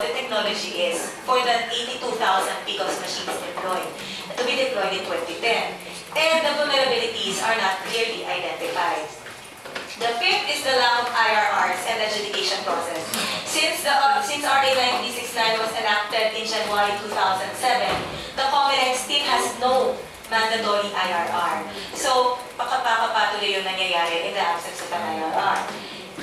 the technology is for the 82,000 PCOS machines deployed to be deployed in 2010. And the vulnerabilities are not clearly identified. The fifth is the lack of IRRs and adjudication process. Since RA 9369 was enacted in January 2007, the COMELEC still has no mandatory IRR. So, pakapatuloy yung nangyayari in the absence of an IRR.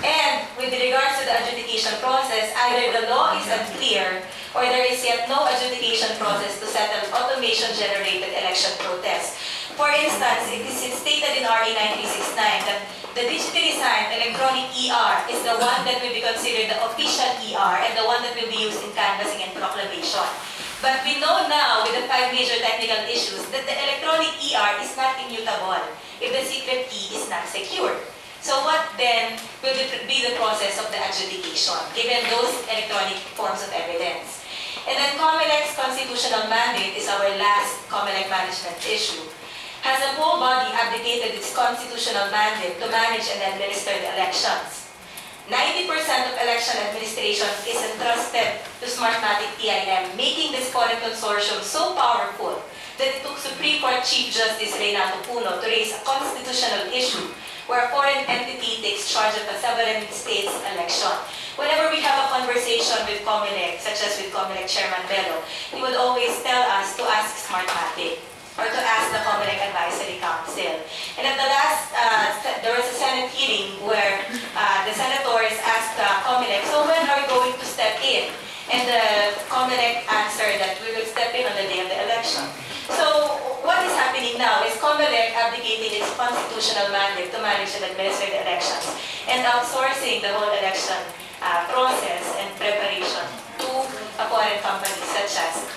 And with regards to the adjudication process, either the law is unclear or there is yet no adjudication process to settle automation-generated election protests. For instance, it is stated in RA 9369 that the digitally signed electronic ER is the one that will be considered the official ER and the one that will be used in canvassing and proclamation. But we know now, with the 5 major technical issues, that the electronic ER is not immutable if the secret key is not secured. So what then will be the process of the adjudication, given those electronic forms of evidence? And then COMELEC's constitutional mandate is our last COMELEC management issue. Has the whole body abdicated its constitutional mandate to manage and administer the elections? 90% of election administration is entrusted to Smartmatic TIM, making this foreign consortium so powerful that it took Supreme Court Chief Justice Renato Puno to raise a constitutional issue where a foreign entity takes charge of a sovereign state's election. Whenever we have a conversation with COMELEC, such as with COMELEC Chairman Bello, he would always tell us to ask Smartmatic or to ask the COMELEC Advisory Council. And at the last, there was a Senate hearing where the senators asked COMELEC, so when are we going to step in? And the COMELEC answered that we will step in on the day of the election. So what is happening now is COMELEC abdicating its constitutional mandate to manage and administer the elections and outsourcing the whole election process and preparation to a foreign company such as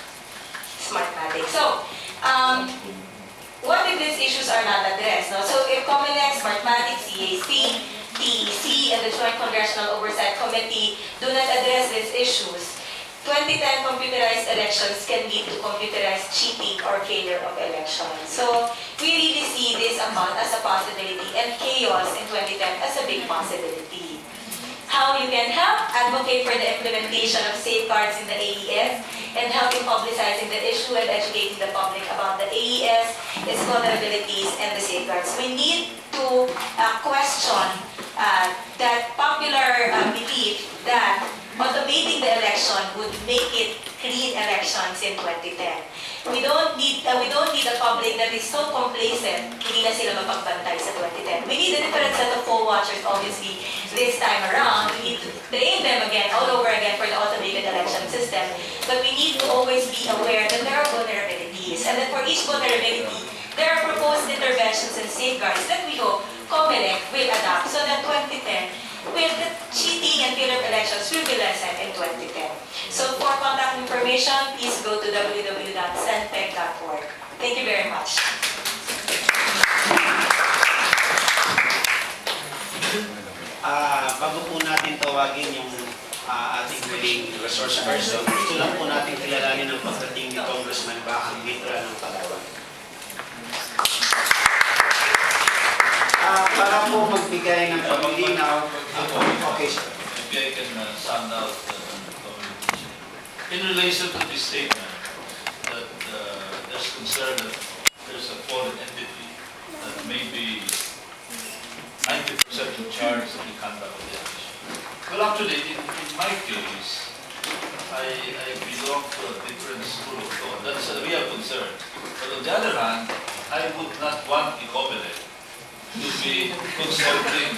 Smartmatic. So, what if these issues are not addressed? No? So if COMELEC, Smartmatic, CAC, TEC, and the Joint Congressional Oversight Committee do not address these issues, 2010 computerized elections can lead to computerized cheating or failure of elections. So we really see this amount as a possibility and chaos in 2010 as a big possibility. How you can help? Advocate for the implementation of safeguards in the AES and help in publicizing the issue and educating the public about the AES, its vulnerabilities, and the safeguards. We need to question that popular belief that automating the election would make it clean elections in 2010. We don't need a public that is so complacent, hindi na sila mapagbantay sa 2010. We need a different set of poll watchers, obviously, this time around. We need to train them again, all over again, for the automated election system. But we need to always be aware that there are vulnerabilities, and that for each vulnerability, there are proposed interventions and safeguards that we hope COMELEC will adopt so that 2010, with the cheating and failure of elections will be lessened in 2010. So for contact information, please go to www.senpec.org. Thank you very much. Bago po natin tawagin yung ating huling resource person, gusto lang po natin kilalanin ang pagdating ni Congressman Bakang Mitra ng Palawan. Para po magbigay ng paglilinaw. Okay, sir. Maybe I can sound out in relation to this statement that there's concern that there's a foreign entity that may be 90% in charge of the conduct of the election. Well, actually, in my case, I belong to a different school of thought. That's a real concern. But on the other hand, I would not want the COMELEC to be consulting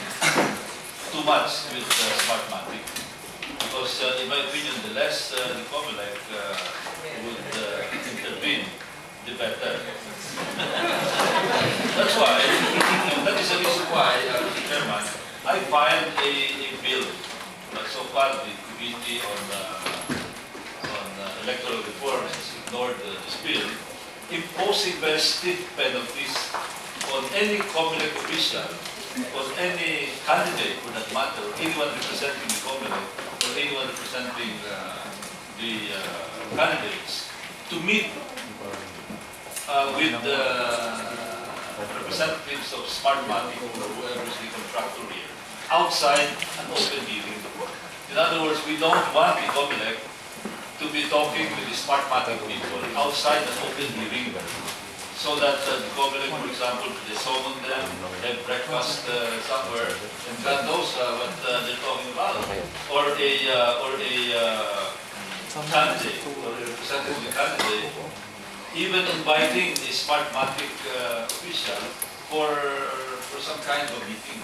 too much with Smartmatic. Because in my opinion, the less the COMELEC would intervene, the better. That's why, that is the reason why, Mr. Chairman, I filed a bill, so-called the Committee on Electoral Reform has ignored this bill, imposing very stiff penalties on any COMELEC official, on any candidate for that matter, or anyone representing the COMELEC, or anyone representing the candidates, to meet with the representatives of Smartmatic or whoever is the contractor here, outside an open hearing. In other words, we don't want the COMELEC to be talking with the Smartmatic people outside the open hearing, so that the COMELEC, for example, they summon them, have breakfast somewhere, and God knows what they're talking about. Or a candidate, or a representative candidate, even inviting a Smartmatic official for some kind of meeting.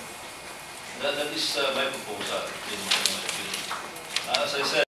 That is my proposal, in my opinion. As I said,